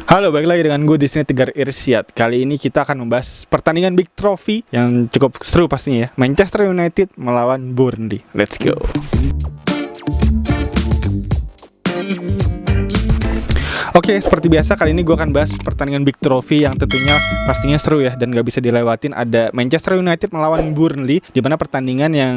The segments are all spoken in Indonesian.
Halo, balik lagi dengan gue di sini Tegar Irsyad. Kali ini kita akan membahas pertandingan Big Trophy yang cukup seru pastinya ya. Manchester United melawan Burnley. Let's go. Oke, seperti biasa kali ini gue akan bahas pertandingan Big Trophy yang tentunya pastinya seru ya dan gak bisa dilewatin. Ada Manchester United melawan Burnley, di mana pertandingan yang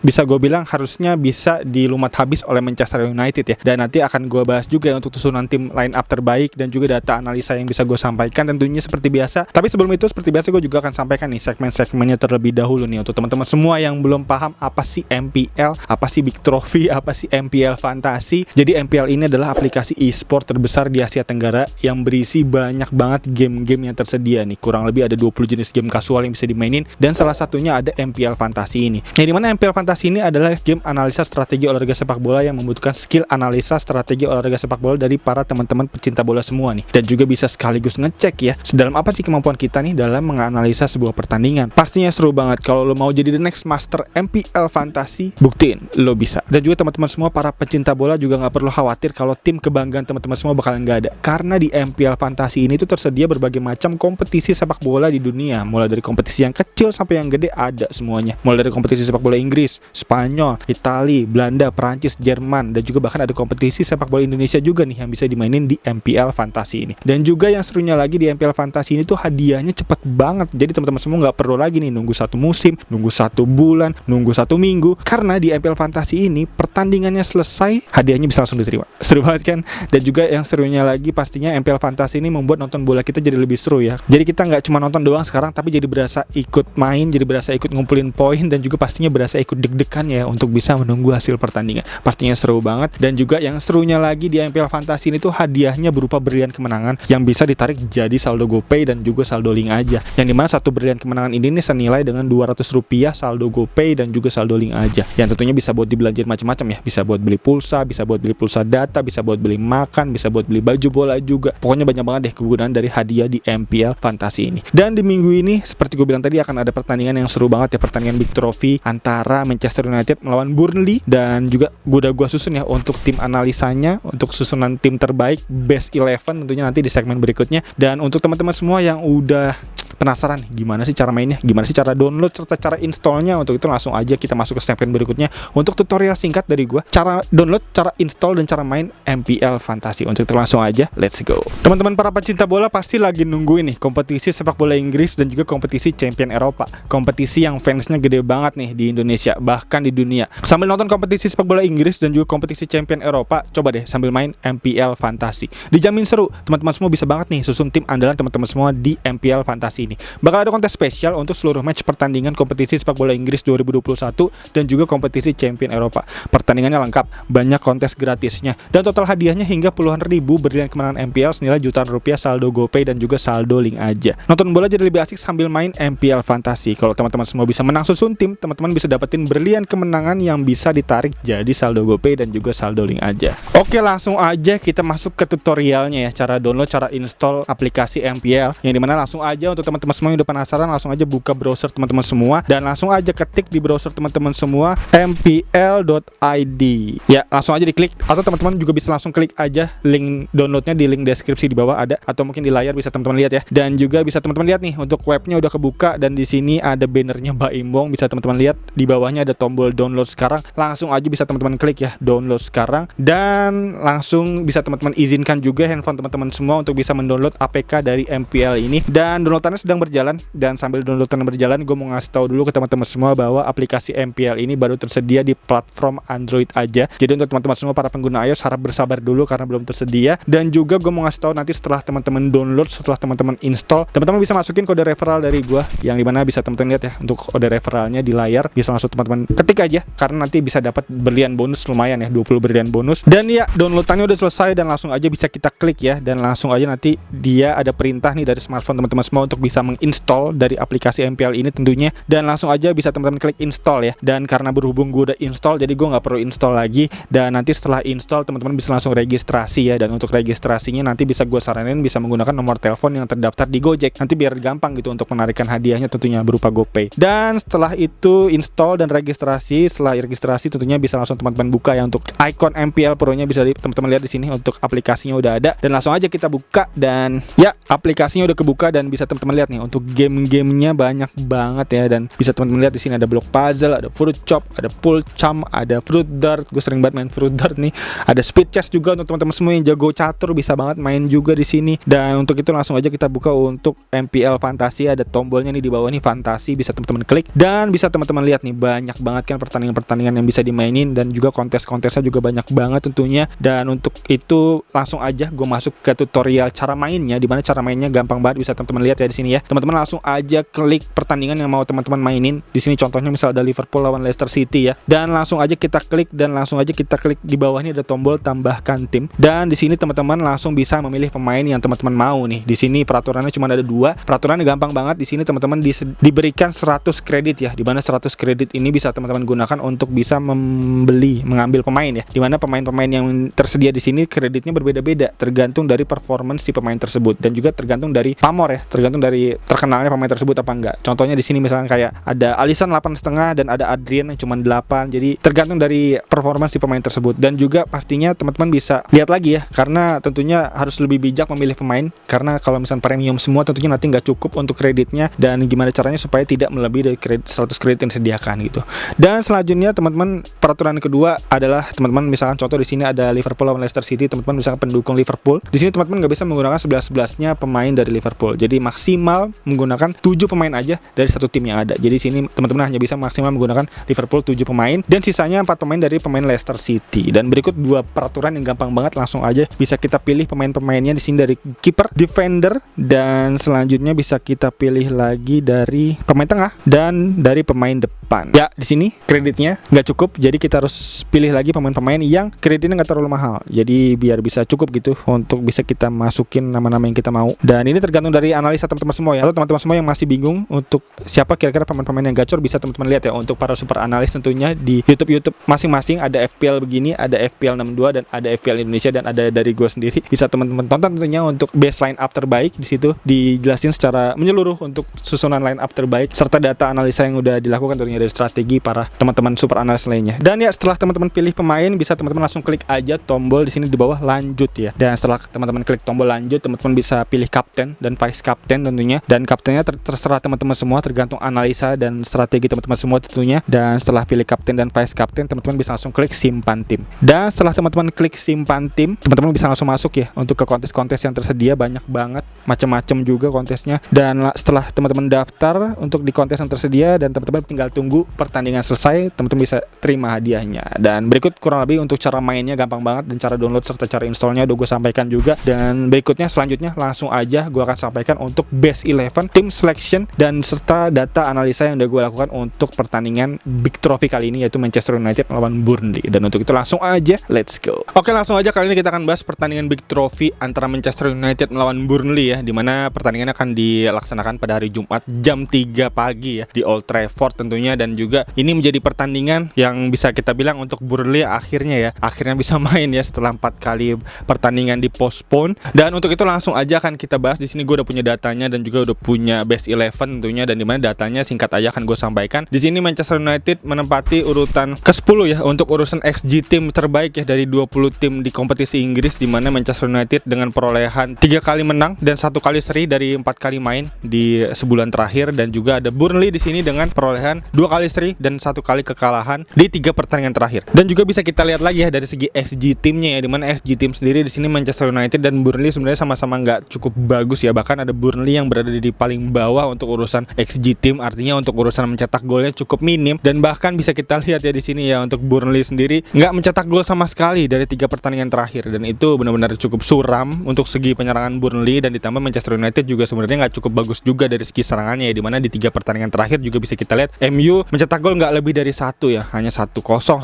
bisa gue bilang harusnya bisa dilumat habis oleh Manchester United ya. Dan nanti akan gue bahas juga ya untuk susunan tim line up terbaik dan juga data analisa yang bisa gue sampaikan tentunya seperti biasa. Tapi sebelum itu seperti biasa gue juga akan sampaikan nih segmen-segmennya terlebih dahulu nih untuk teman-teman semua yang belum paham apa sih MPL, apa sih Big Trophy, apa sih MPL Fantasi. Jadi MPL ini adalah aplikasi e-sport terbesar di Asia Tenggara yang berisi banyak banget game-game yang tersedia nih. Kurang lebih ada 20 jenis game kasual yang bisa dimainin dan salah satunya ada MPL Fantasi ini. Yang dimana MPL Fantasi ini adalah game analisa strategi olahraga sepak bola yang membutuhkan skill analisa strategi olahraga sepak bola dari para teman-teman pecinta bola semua nih. Dan juga bisa sekaligus ngecek ya sedalam apa sih kemampuan kita nih dalam menganalisa sebuah pertandingan. Pastinya seru banget. Kalau lo mau jadi the next master MPL Fantasi, buktiin lo bisa. Dan juga teman-teman semua para pecinta bola juga nggak perlu khawatir kalau tim kebanggaan teman-teman semua bakalan nggak ada. Karena di MPL Fantasi ini tuh tersedia berbagai macam kompetisi sepak bola di dunia. Mulai dari kompetisi yang kecil sampai yang gede ada semuanya. Mulai dari kompetisi sepak bola Inggris, Spanyol, Italia, Belanda, Perancis, Jerman, dan juga bahkan ada kompetisi sepak bola Indonesia juga nih yang bisa dimainin di MPL Fantasi ini. Dan juga yang serunya lagi di MPL Fantasi ini tuh hadiahnya cepet banget. Jadi teman-teman semua nggak perlu lagi nih nunggu 1 musim, nunggu 1 bulan, nunggu 1 minggu. Karena di MPL Fantasi ini pertandingannya selesai, hadiahnya bisa langsung diterima. Seru banget kan? Dan juga yang serunya lagi pastinya MPL Fantasi ini membuat nonton bola kita jadi lebih seru ya. Jadi kita nggak cuma nonton doang sekarang, tapi jadi berasa ikut main, jadi berasa ikut ngumpulin poin, dan juga pastinya berasa ikut deg-degan ya untuk bisa menunggu hasil pertandingan. Pastinya seru banget. Dan juga yang serunya lagi di MPL Fantasi ini tuh hadiahnya berupa berlian kemenangan yang bisa ditarik jadi saldo GoPay dan juga saldo link aja. Yang dimana satu berlian kemenangan ini nih senilai dengan Rp200 saldo GoPay dan juga saldo link aja. Yang tentunya bisa buat dibelanjain macam-macam ya. Bisa buat beli pulsa, bisa buat beli pulsa data, bisa buat beli makan, bisa buat beli baju bola juga. Pokoknya banyak banget deh kegunaan dari hadiah di MPL Fantasi ini. Dan di minggu ini seperti gue bilang tadi akan ada pertandingan yang seru banget ya, pertandingan Big Trophy antara Manchester United melawan Burnley. Dan juga gue susun ya untuk tim analisanya, untuk susunan tim terbaik best 11 tentunya nanti di segmen berikutnya. Dan untuk teman-teman semua yang udah penasaran gimana sih cara mainnya, gimana sih cara download serta cara installnya, untuk itu langsung aja kita masuk ke segmen berikutnya untuk tutorial singkat dari gue, cara download, cara install, dan cara main MPL Fantasi. Untuk itu langsung aja let's go. Teman-teman para pecinta bola pasti lagi nungguin nih kompetisi sepak bola Inggris dan juga kompetisi Champion Eropa, kompetisi yang fansnya gede banget nih di Indonesia bahkan di dunia. Sambil nonton kompetisi sepak bola Inggris dan juga kompetisi Champion Eropa, coba deh sambil main MPL Fantasi, dijamin seru. Teman-teman semua bisa banget nih susun tim andalan teman-teman semua di MPL Fantasi ini. Bakal ada kontes spesial untuk seluruh match pertandingan kompetisi sepak bola Inggris 2021 dan juga kompetisi Champion Eropa. Pertandingannya lengkap, banyak kontes gratisnya, dan total hadiahnya hingga puluhan ribu berlian kemenangan MPL senilai jutaan rupiah saldo GoPay dan juga saldo link aja. Nonton bola jadi lebih asik sambil main MPL Fantasi. Kalau teman-teman semua bisa menang susun tim, teman-teman bisa dapetin berlian kemenangan yang bisa ditarik jadi saldo GoPay dan juga saldo link aja. Oke, langsung aja kita masuk ke tutorialnya ya, cara download, cara install aplikasi MPL, yang dimana langsung aja untuk teman-teman semua yang udah penasaran langsung aja buka browser teman-teman semua dan langsung aja ketik di browser teman-teman semua mpl.id ya, langsung aja diklik, atau teman-teman juga bisa langsung klik aja link downloadnya di link deskripsi di bawah ada, atau mungkin di layar bisa teman-teman lihat ya. Dan juga bisa teman-teman lihat nih untuk webnya udah kebuka dan di sini ada bannernya Mbak Imbong, bisa teman-teman lihat di bawahnya ada tombol download sekarang. Langsung aja bisa teman-teman klik ya download sekarang, dan langsung bisa teman-teman izinkan juga handphone teman-teman semua untuk bisa mendownload APK dari MPL ini. Dan downloadannya sedang berjalan, dan sambil downloadan berjalan gue mau ngasih tahu dulu ke teman-teman semua bahwa aplikasi MPL ini baru tersedia di platform Android aja. Jadi untuk teman-teman semua para pengguna iOS harap bersabar dulu karena belum tersedia. Dan juga gue mau ngasih tahu nanti setelah teman-teman download, setelah teman-teman install, teman-teman bisa masukin kode referral dari gue, yang dimana bisa teman-teman lihat ya untuk kode referralnya di layar, bisa langsung teman-teman ketik aja karena nanti bisa dapat berlian bonus lumayan ya, 20 berlian bonus. Dan ya downloadannya udah selesai dan langsung aja bisa kita klik ya, dan langsung aja nanti dia ada perintah nih dari smartphone teman-teman semua untuk bisa bisa menginstall dari aplikasi MPL ini tentunya, dan langsung aja bisa teman-teman klik install ya. Dan karena berhubung gue udah install, jadi gue nggak perlu install lagi. Dan nanti setelah install teman-teman bisa langsung registrasi ya. Dan untuk registrasinya nanti bisa gue saranin bisa menggunakan nomor telepon yang terdaftar di Gojek, nanti biar gampang gitu untuk menarikan hadiahnya tentunya berupa GoPay. Dan setelah itu install dan registrasi, setelah registrasi tentunya bisa langsung teman-teman buka ya. Untuk icon MPL Pro-nya bisa teman-teman lihat di sini, untuk aplikasinya udah ada, dan langsung aja kita buka. Dan ya, aplikasinya udah kebuka dan bisa teman-teman lihat nih untuk game-gamenya banyak banget ya. Dan bisa teman-teman lihat di sini ada block puzzle, ada fruit chop, ada pool chum, ada fruit dart. Gue sering banget main fruit dart nih. Ada speed chess juga untuk teman-teman semua yang jago catur, bisa banget main juga di sini. Dan untuk itu langsung aja kita buka untuk MPL Fantasi. Ada tombolnya nih di bawah nih, Fantasi, bisa teman-teman klik dan bisa teman-teman lihat nih banyak banget kan pertandingan-pertandingan yang bisa dimainin, dan juga kontes-kontesnya juga banyak banget tentunya. Dan untuk itu langsung aja gue masuk ke tutorial cara mainnya, dimana cara mainnya gampang banget, bisa teman-teman lihat ya di sini ya. Teman-teman langsung aja klik pertandingan yang mau teman-teman mainin. Di sini contohnya misal ada Liverpool lawan Leicester City ya, dan langsung aja kita klik, dan langsung aja kita klik di bawah ini ada tombol tambahkan tim. Dan di sini teman-teman langsung bisa memilih pemain yang teman-teman mau nih. Di sini peraturannya cuma ada 2. Peraturannya gampang banget. Di sini teman-teman diberikan 100 kredit ya, dimana 100 kredit ini bisa teman-teman gunakan untuk bisa mengambil pemain ya, dimana pemain-pemain yang tersedia di sini kreditnya berbeda-beda tergantung dari performance si pemain tersebut, dan juga tergantung dari pamor ya, tergantung dari terkenalnya pemain tersebut apa enggak. Contohnya di sini misalnya kayak ada Alisson 8,5 dan ada Adrian yang cuma 8, jadi tergantung dari performance si pemain tersebut. Dan juga pastinya teman-teman bisa lihat lagi ya, karena tentunya harus lebih bijak memilih pemain, karena kalau misalnya premium semua tentunya nanti nggak cukup untuk kreditnya, dan gimana caranya supaya tidak melebihi dari 100 kredit yang disediakan gitu. Dan selanjutnya teman-teman, peraturan kedua adalah teman-teman misalkan contoh di sini ada Liverpool lawan Leicester City, teman-teman misalkan pendukung Liverpool, di sini teman-teman nggak bisa menggunakan 11-11-nya pemain dari Liverpool, jadi maksimal menggunakan 7 pemain aja dari satu tim yang ada. Jadi sini teman-teman hanya bisa maksimal menggunakan Liverpool 7 pemain, dan sisanya 4 pemain dari pemain Leicester City. Dan berikut 2 peraturan yang gampang banget, langsung aja bisa kita pilih pemain-pemainnya di sini dari kiper, defender, dan selanjutnya bisa kita pilih lagi dari pemain tengah dan dari pemain depan. Ya, di sini kreditnya nggak cukup, jadi kita harus pilih lagi pemain-pemain yang kreditnya nggak terlalu mahal. Jadi biar bisa cukup gitu untuk bisa kita masukin nama-nama yang kita mau. Dan ini tergantung dari analisa teman-teman semua ya. Atau teman-teman semua yang masih bingung untuk siapa kira-kira pemain-pemain yang gacor, bisa teman-teman lihat ya untuk para super analis tentunya di YouTube masing-masing. Ada FPL begini, ada FPL 62, dan ada FPL Indonesia, dan ada dari gue sendiri. Bisa teman-teman tonton tentunya untuk best line up terbaik. Di situ dijelasin secara menyeluruh untuk susunan line up terbaik serta data analisa yang udah dilakukan tentunya dari strategi para teman-teman super analis lainnya. Dan ya, setelah teman-teman pilih pemain, bisa teman-teman langsung klik aja tombol di sini di bawah lanjut ya. Dan setelah teman-teman klik tombol lanjut, teman-teman bisa pilih kapten dan vice kapten tentunya. Dan kaptennya terserah teman-teman semua, tergantung analisa dan strategi teman-teman semua tentunya. Dan setelah pilih kapten dan vice kapten, teman-teman bisa langsung klik simpan tim. Dan setelah teman-teman klik simpan tim, teman-teman bisa langsung masuk ya untuk ke kontes-kontes yang tersedia. Banyak banget, macam-macam juga kontesnya. Dan setelah teman-teman daftar untuk di kontes yang tersedia, dan teman-teman tinggal tunggu pertandingan selesai, teman-teman bisa terima hadiahnya. Dan berikut kurang lebih untuk cara mainnya gampang banget, dan cara download serta cara installnya udah gue sampaikan juga. Dan berikutnya selanjutnya langsung aja gue akan sampaikan untuk best 11 team selection dan serta data analisa yang udah gue lakukan untuk pertandingan Big Trophy kali ini, yaitu Manchester United melawan Burnley. Dan untuk itu langsung aja let's go. Oke, langsung aja kali ini kita akan bahas pertandingan Big Trophy antara Manchester United melawan Burnley ya, dimana pertandingan akan dilaksanakan pada hari Jumat jam 3 pagi ya di Old Trafford tentunya. Dan juga ini menjadi pertandingan yang bisa kita bilang untuk Burnley akhirnya bisa main ya setelah 4 kali pertandingan dipospon. Dan untuk itu langsung aja akan kita bahas. Di sini gue udah punya datanya dan juga udah punya best 11 tentunya, dan dimana datanya singkat aja akan gue sampaikan. Di sini Manchester United menempati urutan ke-10 ya untuk urusan XG tim terbaik ya dari 20 tim di kompetisi Inggris, dimana Manchester United dengan perolehan 3 kali menang dan 1 kali seri dari 4 kali main di sebulan terakhir. Dan juga ada Burnley di sini dengan perolehan 2 kali seri dan 1 kali kekalahan di 3 pertandingan terakhir. Dan juga bisa kita lihat lagi ya dari segi XG timnya ya, dimana XG tim sendiri di sini Manchester United dan Burnley sebenarnya sama-sama nggak cukup bagus ya. Bahkan ada Burnley yang berada di paling bawah untuk urusan XG tim, artinya untuk urusan mencetak golnya cukup minim. Dan bahkan bisa kita lihat ya di sini ya, untuk Burnley sendiri nggak mencetak gol sama sekali dari 3 pertandingan terakhir, dan itu benar-benar cukup suram untuk segi penyerangan Burnley. Dan ditambah Manchester United juga sebenarnya nggak cukup bagus juga dari segi serangannya ya, dimana di 3 pertandingan terakhir juga bisa kita lihat MU mencetak gol nggak lebih dari 1 ya, hanya 1-0, 1-0,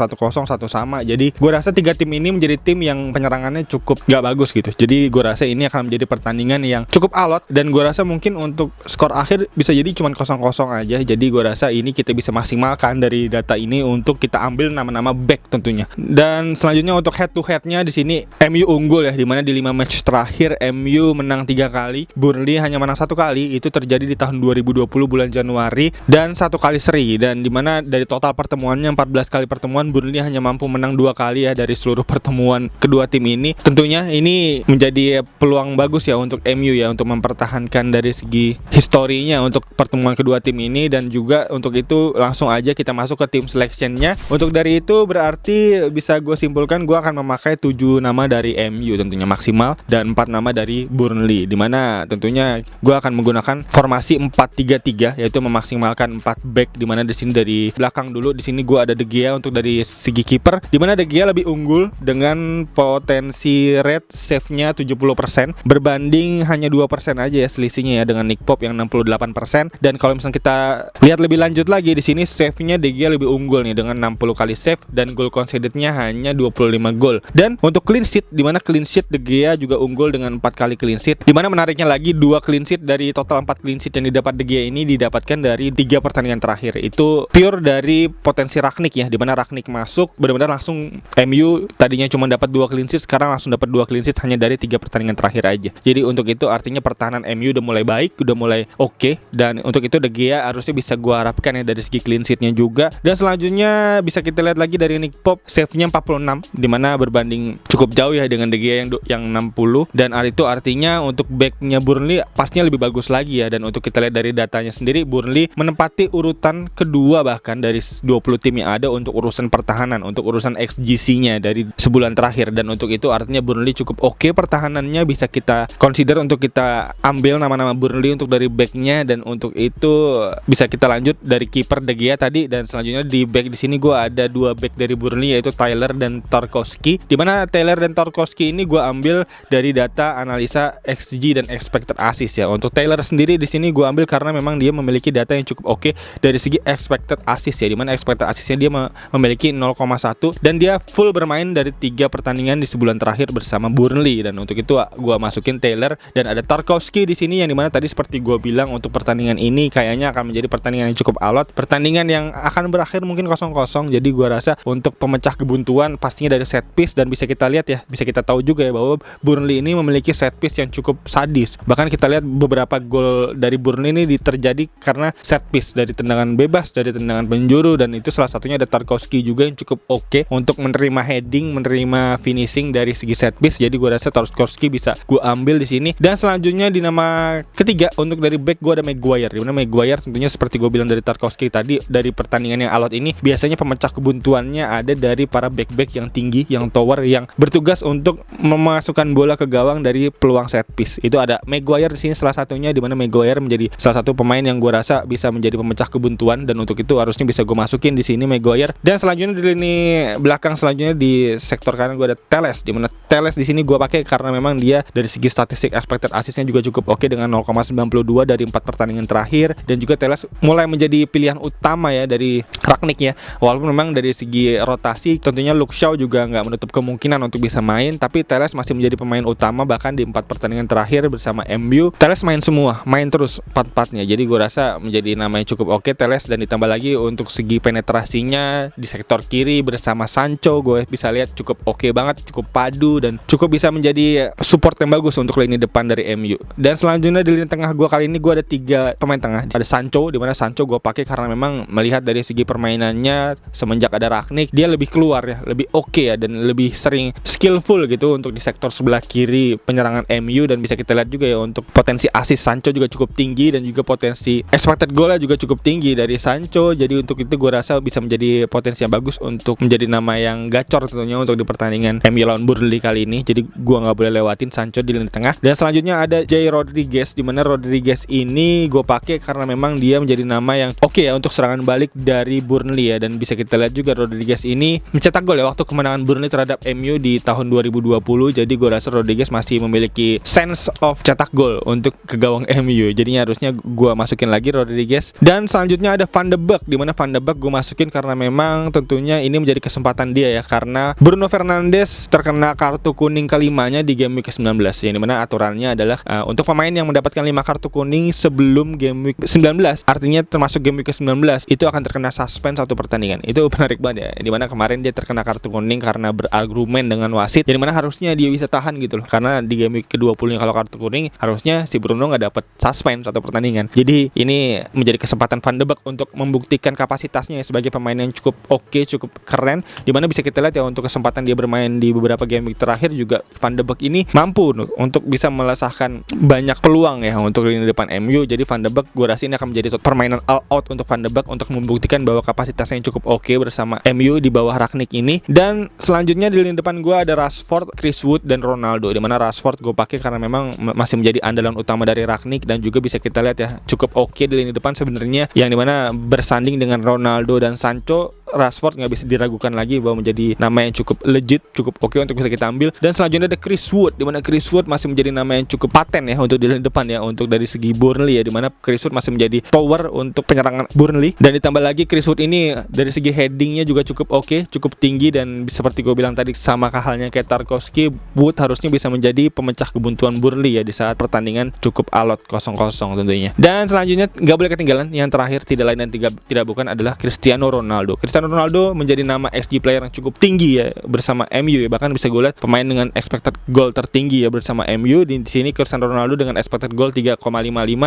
1 sama. Jadi gue rasa 3 tim ini menjadi tim yang penyerangannya cukup nggak bagus gitu. Jadi gue rasa ini akan menjadi pertandingan yang cukup alot, dan gue rasa mungkin untuk skor akhir bisa jadi cuma 0-0 aja. Jadi gue rasa ini kita bisa maksimalkan dari data ini untuk kita ambil nama-nama back tentunya. Dan selanjutnya untuk head to headnya di sini MU unggul ya, dimana di 5 match terakhir MU menang 3 kali, Burnley hanya menang 1 kali. Itu terjadi di tahun 2020 bulan Januari, dan 1 kali seri. Dan dimana dari total pertemuannya 14 kali pertemuan, Burnley hanya mampu menang 2 kali ya dari seluruh pertemuan kedua tim ini. Tentunya ini menjadi peluang bagus ya untuk MU ya, untuk mempertahankan dari segi historinya untuk pertemuan kedua tim ini. Dan juga untuk itu langsung aja kita masuk ke tim selectionnya. Untuk dari itu berarti bisa gue simpulkan gue akan memakai 7 nama dari MU tentunya maksimal, dan 4 nama dari Burnley, dimana tentunya gue akan menggunakan formasi 4-3-3, yaitu memaksimalkan 4 back. Dimana di sini dari belakang dulu, di sini gue ada De Gea untuk dari segi kiper, dimana De Gea lebih unggul dengan potensi rate save-nya 70% berbanding hanya 2% aja ya selisihnya ya dengan Nick Pope yang 68%. Dan kalau misalnya kita lihat lebih lanjut lagi, di sini save-nya De Gea lebih unggul nih dengan 60 kali save, dan goal conceded-nya hanya 25 gol. Dan untuk clean sheet, dimana clean sheet De Gea juga unggul dengan 4 kali clean sheet, dimana menariknya lagi 2 clean sheet dari total 4 clean sheet yang didapat De Gea ini didapatkan dari 3 pertandingan terakhir. Itu pure dari potensi Rangnick ya, dimana Rangnick masuk benar-benar langsung MU tadinya cuma dapat 2 clean sheet, sekarang langsung dapat 2 clean sheet hanya dari 3 pertandingan terakhir aja. Jadi untuk itu artinya pertahanan MU udah mulai baik, udah mulai oke. Dan untuk itu De Gea harusnya bisa gua harapkan ya dari segi clean sheet-nya juga. Dan selanjutnya bisa kita lihat lagi dari Nick Pope, save-nya 46, dimana berbanding cukup jauh ya dengan De Gea yang 60. Dan itu artinya untuk back-nya Burnley pastinya lebih bagus lagi ya. Dan untuk kita lihat dari datanya sendiri, Burnley menempati urutan kedua bahkan dari 20 tim yang ada untuk urusan pertahanan, untuk urusan XGC-nya dari sebulan terakhir. Dan untuk itu artinya Burnley cukup oke pertahanannya, bisa kita consider untuk kita ambil nama-nama Burnley untuk dari back-nya. Dan untuk itu bisa kita lanjut dari kiper De Gea tadi. Dan selanjutnya di back di sini gue ada 2 back dari Burnley, yaitu Taylor dan Tarkowski, dimana Taylor dan Tarkowski ini gue ambil dari data analisa XG dan expected assist ya. Untuk Taylor sendiri di sini gue ambil karena memang dia memiliki data yang cukup oke dari segi expected assist ya, dimana expected assistnya dia memiliki 0,1, dan dia full bermain dari 3 pertandingan di sebulan terakhir bersama Burnley. Dan untuk itu gue masukin Taylor. Dan ada Tarkowski di sini yang dimana tadi seperti gue bilang untuk pertandingan ini kayaknya akan menjadi pertandingan yang cukup alot, pertandingan yang akan berakhir mungkin 0-0. Jadi gue rasa untuk pemecah kebuntuan pastinya dari set piece. Dan bisa kita lihat ya, bisa kita tahu juga ya bahwa Burnley ini memiliki set piece yang cukup sadis. Bahkan kita lihat beberapa gol dari Burnley ini terjadi karena set piece, dari tendangan bebas, dari tendangan penjuru. Dan itu salah satunya ada Tarkowski juga yang cukup oke untuk menerima heading, menerima finishing dari segi set piece. Jadi gue rasa Tarkowski bisa gue ambil di sini. Dan selanjutnya di nama ketiga untuk dari back gue ada Maguire. Dimana Maguire tentunya seperti gue bilang dari Tarkowski tadi, dari pertandingan yang alot ini biasanya pemecah kebuntuannya ada dari para back-back yang tinggi, yang tower, yang bertugas untuk memasukkan bola ke gawang dari peluang set piece. Itu ada Maguire di sini salah satunya, dimana Maguire menjadi salah satu pemain yang gue rasa bisa menjadi pemecah kebuntuan. Dan untuk itu harusnya bisa gue masukin di sini Maguire. Dan selanjutnya di lini belakang selanjutnya di sektor kanan gue ada Telles, dimana Telles di sini gue pakai karena memang dia dari segi statistik expected assist-nya juga cukup oke dengan 0,92 dari 4 pertandingan terakhir. Dan juga Telles mulai menjadi pilihan utama ya dari Rangnick ya, walaupun memang dari segi rotasi tentunya Luke Shaw juga nggak menutup kemungkinan untuk bisa main, tapi Telles masih menjadi pemain utama. Bahkan di 4 pertandingan terakhir bersama MU Telles main semua, main terus 4-4-nya. Jadi gue rasa menjadi nama yang cukup oke Telles. Dan ditambah lagi untuk segi penetrasinya di sektor kiri bersama Sancho, gue bisa lihat cukup oke banget, cukup padu dan cukup bisa menjadi support yang bagus untuk lini depan dari MU. Dan selanjutnya di lini tengah gue kali ini gue ada 3 pemain tengah. Ada Sancho, dimana Sancho gue pakai karena memang melihat dari segi permainannya semenjak ada Rangnick dia lebih keluar ya, lebih oke ya, dan lebih sering skillful gitu untuk di sektor sebelah kiri penyerangan MU. Dan bisa kita lihat juga ya untuk potensi assist Sancho juga cukup tinggi, dan juga potensi expected goal juga cukup tinggi dari Sancho. Jadi untuk itu gue rasa bisa menjadi potensi yang bagus untuk menjadi nama yang gacor tentunya untuk di pertandingan MU lawan Burnley kali ini. Jadi gue nggak boleh lewatin Sancho di lini tengah. Dan selanjutnya ada Jay Rodriguez, dimana Rodriguez ini gue pakai karena memang dia menjadi nama yang oke ya untuk serangan balik dari Burnley ya. Dan bisa kita lihat juga Rodriguez ini mencetak gol ya waktu kemenangan Burnley terhadap MU di tahun 2020. Jadi gue rasa Rodriguez masih memiliki sense of cetak gol untuk ke gawang MU. Jadinya harusnya gue masukin lagi Rodriguez. Dan selanjutnya ada Van de Beek, dimana Van de Beek gue masukin karena memang tentunya ini menjadi kesempatan dia ya, karena Bruno Fernandes terkena kartu kuning kelimanya di game week ke-19 yang dimana aturannya adalah untuk pemain yang mendapat mendapatkan 5 kartu kuning sebelum game week 19, artinya termasuk game week ke-19 itu akan terkena suspend satu pertandingan. Itu menarik banget ya, dimana kemarin dia terkena kartu kuning karena berargumen dengan wasit, jadi mana harusnya dia bisa tahan gitu loh, karena di game week ke-20 kalau kartu kuning harusnya si Bruno nggak dapat suspend satu pertandingan. Jadi ini menjadi kesempatan Van de Beek untuk membuktikan kapasitasnya sebagai pemain yang cukup oke, cukup keren, dimana bisa kita lihat ya untuk kesempatan dia bermain di beberapa game week terakhir juga Van de Beek ini mampu untuk bisa melesahkan banyak peluang ya untuk lini depan MU. Jadi Van de Beek gue rasa ini akan menjadi permainan all out untuk Van de Beek untuk membuktikan bahwa kapasitasnya yang cukup oke bersama MU di bawah Rangnick ini. Dan selanjutnya di lini depan gue ada Rashford, Chris Wood dan Ronaldo, dimana Rashford gue pakai karena memang masih menjadi andalan utama dari Rangnick, dan juga bisa kita lihat ya cukup oke di lini depan sebenarnya, yang dimana bersanding dengan Ronaldo dan Sancho, Rashford nggak bisa diragukan lagi bahwa menjadi nama yang cukup legit, cukup oke untuk bisa kita ambil. Dan selanjutnya ada Chris Wood, dimana Chris Wood masih menjadi nama yang cukup paten ya untuk di lini depan ya, untuk dari segi Burnley ya, dimana Chris Wood masih menjadi power untuk penyerangan Burnley. Dan ditambah lagi Chris Wood ini dari segi headingnya juga cukup oke, cukup tinggi, dan seperti gue bilang tadi sama halnya kayak Tarkowski, Wood harusnya bisa menjadi pemecah kebuntuan Burnley ya di saat pertandingan cukup alot 0-0 tentunya. Dan selanjutnya nggak boleh ketinggalan, yang terakhir tidak lain dan tidak bukan adalah Cristiano Ronaldo. Cristiano Ronaldo menjadi nama XG player yang cukup tinggi ya bersama MU ya, bahkan bisa gue lihat pemain dengan expected goal tertinggi ya bersama MU. Di sini Cristiano Ronaldo dengan expected goal 3,55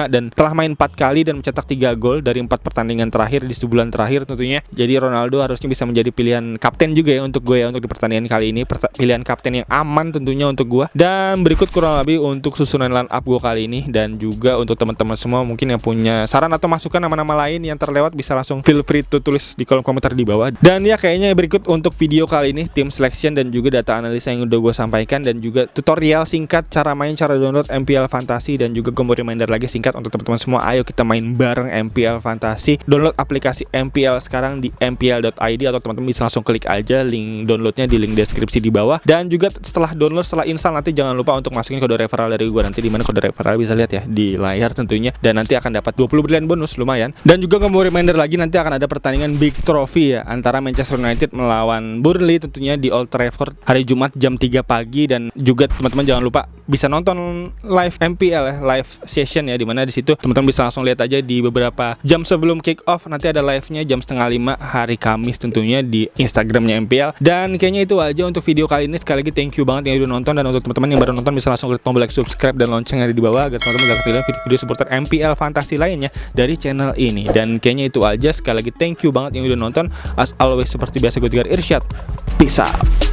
dan telah main 4 kali dan mencetak 3 gol dari 4 pertandingan terakhir di sebulan terakhir tentunya. Jadi Ronaldo harusnya bisa menjadi pilihan kapten juga ya untuk gue ya, untuk di pertandingan kali ini, pilihan kapten yang aman tentunya untuk gue. Dan berikut kurang lebih untuk susunan line up gue kali ini, dan juga untuk teman-teman semua mungkin yang punya saran atau masukan nama-nama lain yang terlewat bisa langsung feel free to tulis di kolom komentar di bawah. Dan ya kayaknya berikut untuk video kali ini tim selection dan juga data analisa yang udah gue sampaikan, dan juga tutorial singkat cara main, cara download MPL Fantasy, dan juga gue mau reminder lagi singkat untuk teman-teman semua, ayo kita main bareng MPL Fantasy. Download aplikasi MPL sekarang di mpl.id, atau teman-teman bisa langsung klik aja link downloadnya di link deskripsi di bawah. Dan juga setelah download, setelah install, nanti jangan lupa untuk masukin kode referral dari gue, nanti dimana kode referral bisa lihat ya di layar tentunya, dan nanti akan dapat 20 brilian bonus lumayan. Dan juga gue mau reminder lagi, nanti akan ada pertandingan Big Trophy ya antara Manchester United melawan Burnley tentunya di Old Trafford hari Jumat jam 3 pagi. Dan juga teman-teman jangan lupa bisa nonton live MPL ya, live session ya, dimana di situ teman-teman bisa langsung lihat aja di beberapa jam sebelum kick off, nanti ada live-nya jam 4:30 hari Kamis tentunya di Instagramnya MPL. Dan kayaknya itu aja untuk video kali ini. Sekali lagi thank you banget yang udah nonton, dan untuk teman-teman yang baru nonton bisa langsung klik tombol like, subscribe, dan lonceng yang ada di bawah agar teman-teman gak ketinggalan video-video seputar MPL Fantasy lainnya dari channel ini. Dan kayaknya itu aja, sekali lagi thank you banget yang udah nonton. As always seperti biasa gue Tigor Irsyad, peace out.